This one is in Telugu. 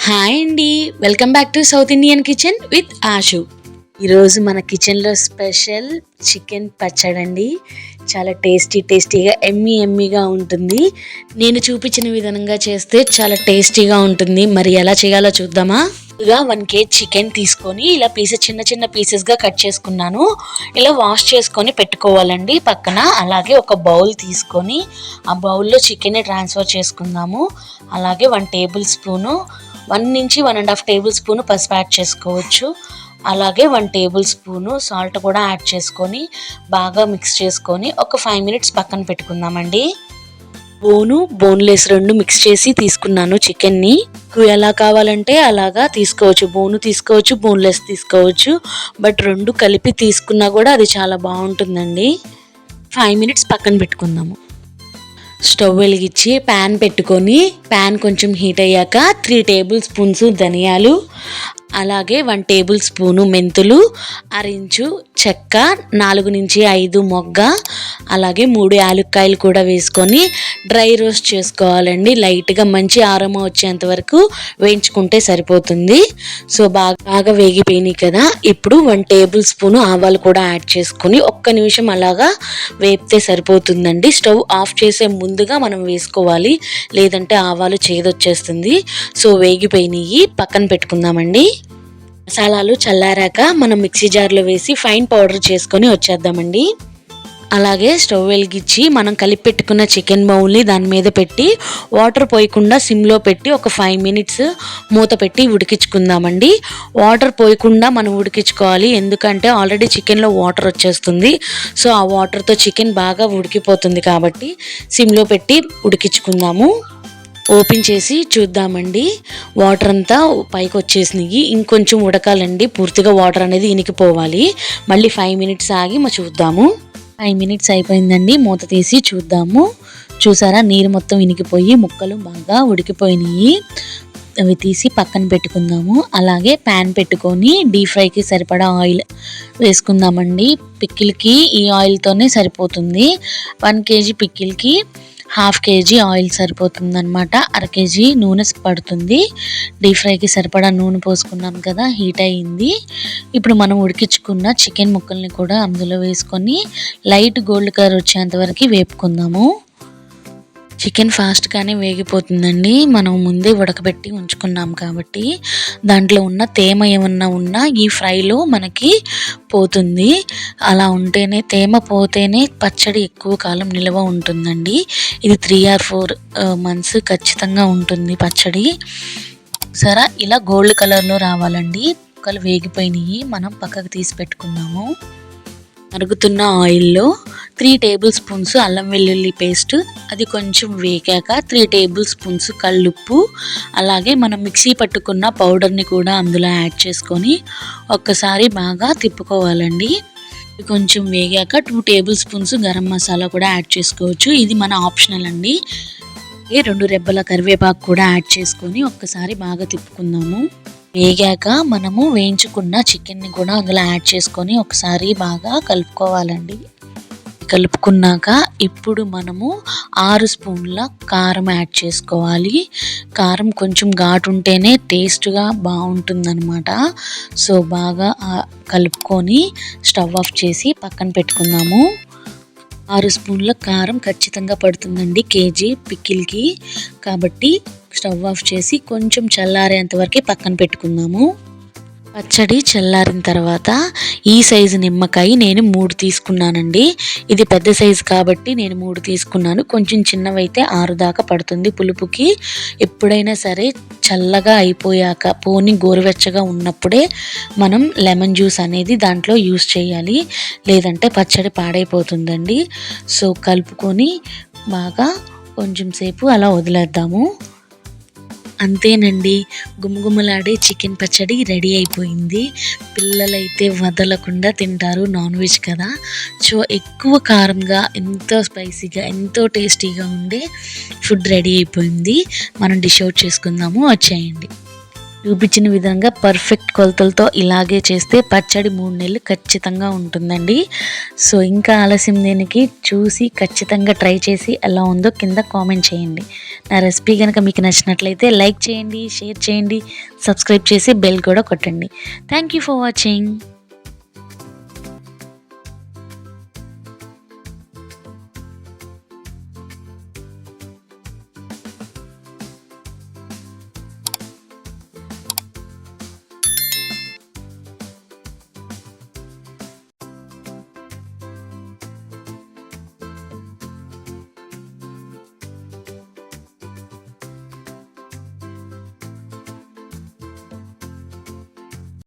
హాయ్ అండి, welcome back to south Indian kitchen with Ashu. ఈరోజు మన కిచెన్లో స్పెషల్ చికెన్ పచ్చడి అండి. చాలా టేస్టీగా ఎమ్మీగా ఉంటుంది. నేను చూపించిన విధంగా చేస్తే చాలా టేస్టీగా ఉంటుంది. మరి ఎలా చేయాలో చూద్దామా? ఇలా 1 kg చికెన్ తీసుకొని ఇలా చిన్న పీసెస్గా కట్ చేసుకున్నాను. ఇలా వాష్ చేసుకొని పెట్టుకోవాలండి పక్కన. అలాగే ఒక బౌల్ తీసుకొని ఆ బౌల్లో చికెన్ ట్రాన్స్ఫర్ చేసుకుందాము. అలాగే 1 టేబుల్ స్పూను 1 నుంచి 1.5 టేబుల్ స్పూన్ పసుపు యాడ్ చేసుకోవచ్చు. అలాగే 1 టేబుల్ స్పూను సాల్ట్ కూడా యాడ్ చేసుకొని బాగా మిక్స్ చేసుకొని ఒక 5 minutes పక్కన పెట్టుకుందామండి. బోన్లెస్ 2 మిక్స్ చేసి తీసుకున్నాను చికెన్ని. ఎలా కావాలంటే అలాగా తీసుకోవచ్చు. బోను తీసుకోవచ్చు, బోన్లెస్ తీసుకోవచ్చు. బట్ 2 కలిపి తీసుకున్నా కూడా అది చాలా బాగుంటుందండి. 5 minutes పక్కన పెట్టుకుందాము. స్టవ్ వెలిగించి ప్యాన్ పెట్టుకొని ప్యాన్ కొంచెం హీట్ అయ్యాక 3 టేబుల్ స్పూన్స్ ధనియాలు, అలాగే 1 టేబుల్ స్పూను మెంతులు, 1 ఇంచు చెక్క, 4 నుంచి 5 మొగ్గ, అలాగే 3 యాలక్కాయలు కూడా వేసుకొని డ్రై రోస్ట్ చేసుకోవాలండి. లైట్గా మంచి ఆరోమా వచ్చేంత వరకు వేయించుకుంటే సరిపోతుంది. సో బాగా వేగిపోయినాయి కదా. ఇప్పుడు 1 టేబుల్ స్పూను ఆవాలు కూడా యాడ్ చేసుకొని ఒక్క నిమిషం అలాగా వేపితే సరిపోతుందండి. స్టవ్ ఆఫ్ చేసే ముందుగా మనం వేసుకోవాలి, లేదంటే ఆవాలు చేదొచ్చేస్తుంది. సో వేగిపోయినాయి, పక్కన పెట్టుకుందామండి. మసాలాలు చల్లారాక మనం మిక్సీ జార్లో వేసి ఫైన్ పౌడర్ చేసుకొని వచ్చేద్దామండి. అలాగే స్టవ్ వెలిగించి మనం కలిపి పెట్టుకున్న చికెన్ బౌల్ని దాని మీద పెట్టి వాటర్ పోయకుండా సిమ్లో పెట్టి ఒక 5 minutes మూత పెట్టి ఉడికించుకుందామండి. వాటర్ పోయకుండా మనం ఉడికించుకోవాలి, ఎందుకంటే ఆల్రెడీ చికెన్లో వాటర్ వచ్చేస్తుంది. సో ఆ వాటర్తో చికెన్ బాగా ఉడికిపోతుంది కాబట్టి సిమ్లో పెట్టి ఉడికించుకుందాము. ఓపెన్ చేసి చూద్దామండి. వాటర్ అంతా పైకి వచ్చేసినాయి. ఇంకొంచెం ఉడకాలండి, పూర్తిగా వాటర్ అనేది ఇనికిపోవాలి. మళ్ళీ 5 minutes ఆగి చూద్దాము. 5 minutes అయిపోయిందండి. మూత తీసి చూద్దాము. చూసారా, నీరు మొత్తం ఇనికిపోయి ముక్కలు బాగా ఉడికిపోయినాయి. అవి తీసి పక్కన పెట్టుకుందాము. అలాగే ప్యాన్ పెట్టుకొని డీప్ ఫ్రైకి సరిపడా ఆయిల్ వేసుకుందామండి. పిక్కిల్కి ఈ ఆయిల్తోనే సరిపోతుంది. 1 kg పిక్కిల్కి 1/2 kg ఆయిల్ సరిపోతుంది అనమాట. 1/2 kg నూనె పడుతుంది. డీప్ ఫ్రైకి సరిపడా నూనె పోసుకున్నాం కదా, హీట్ అయ్యింది. ఇప్పుడు మనం ఉడికించుకున్న చికెన్ ముక్కల్ని కూడా అందులో వేసుకొని లైట్ గోల్డ్ కలర్ వచ్చేంత వరకు వేపుకుందాము. చికెన్ ఫాస్ట్గానే వేగిపోతుందండి. మనం ముందే ఉడకబెట్టి ఉంచుకున్నాం కాబట్టి దాంట్లో ఉన్న తేమ ఏమన్నా ఉన్నా ఈ ఫ్రైలో మనకి పోతుంది. అలా ఉంటేనే, తేమ పోతేనే పచ్చడి ఎక్కువ కాలం నిల్వ ఉంటుందండి. ఇది 3 or 4 months ఖచ్చితంగా ఉంటుంది పచ్చడి. సరే, ఇలా గోల్డ్ కలర్లో రావాలండి. ముక్కలు వేగిపోయినాయి, మనం పక్కకు తీసి పెట్టుకుందాము. మరుగుతున్న ఆయిల్లో 3 టేబుల్ స్పూన్స్ అల్లం వెల్లుల్లి పేస్ట్, అది కొంచెం వేగాక 3 టేబుల్ స్పూన్స్ కల్లుప్పు, అలాగే మనం మిక్సీ పట్టుకున్న పౌడర్ని కూడా అందులో యాడ్ చేసుకొని ఒక్కసారి బాగా తిప్పుకోవాలండి. కొంచెం వేగాక 2 టేబుల్ స్పూన్స్ గరం మసాలా కూడా యాడ్ చేసుకోవచ్చు. ఇది మన ఆప్షనల్ అండి. 2 రెబ్బల కరివేపాకు కూడా యాడ్ చేసుకొని ఒక్కసారి బాగా తిప్పుకుందాము. వేగాక మనము వేయించుకున్న చికెన్ని కూడా అందులో యాడ్ చేసుకొని ఒకసారి బాగా కలుపుకోవాలండి. కలుపుకున్నాక ఇప్పుడు మనము 6 స్పూన్ల కారం యాడ్ చేసుకోవాలి. కారం కొంచెం ఘాటు ఉంటేనే టేస్ట్గా బాగుంటుందన్నమాట. సో బాగా కలుపుకొని స్టవ్ ఆఫ్ చేసి పక్కన పెట్టుకుందాము. 6 స్పూన్ల కారం ఖచ్చితంగా పడుతుందండి కేజీ పిక్కిల్కి. కాబట్టి స్టవ్ ఆఫ్ చేసి కొంచెం చల్లారేంత వరకు పక్కన పెట్టుకుందాము. పచ్చడి చల్లారిన తర్వాత ఈ సైజు నిమ్మకాయ నేను 3 తీసుకున్నానండి. ఇది పెద్ద సైజు కాబట్టి నేను 3 తీసుకున్నాను. కొంచెం చిన్నవైతే 6 దాకా పడుతుంది పులుపుకి. ఎప్పుడైనా సరే చల్లగా అయిపోయాక, పోని గోరువెచ్చగా ఉన్నప్పుడే మనం లెమన్ జ్యూస్ అనేది దాంట్లో యూస్ చేయాలి, లేదంటే పచ్చడి పాడైపోతుందండి. సో కలుపుకొని బాగా కొంచెం సేపు అలా వదిలేద్దాము. అంతేనండి, గుమగుమలాడే చికెన్ పచ్చడి రెడీ అయిపోయింది. పిల్లలైతే వదలకుండా తింటారు, నాన్ వెజ్ కదా. సో ఎక్కువ కారంగా, ఎంతో స్పైసీగా, ఎంతో టేస్టీగా ఉండే ఫుడ్ రెడీ అయిపోయింది. మనం డిష్ అవుట్ చేసుకుందాము, వచ్చేయండి. చూపించిన విధంగా పర్ఫెక్ట్ కొలతలతో ఇలాగే చేస్తే పచ్చడి 3 నెలలు ఖచ్చితంగా ఉంటుందండి. సో ఇంకా ఆలస్యం దేనికి, చూసి ఖచ్చితంగా ట్రై చేసి ఎలా ఉందో కింద కామెంట్ చేయండి. నా రెసిపీ కనుక మీకు నచ్చినట్లయితే లైక్ చేయండి, షేర్ చేయండి, సబ్స్క్రైబ్ చేసి బెల్ కూడా కొట్టండి. Thank you for watching.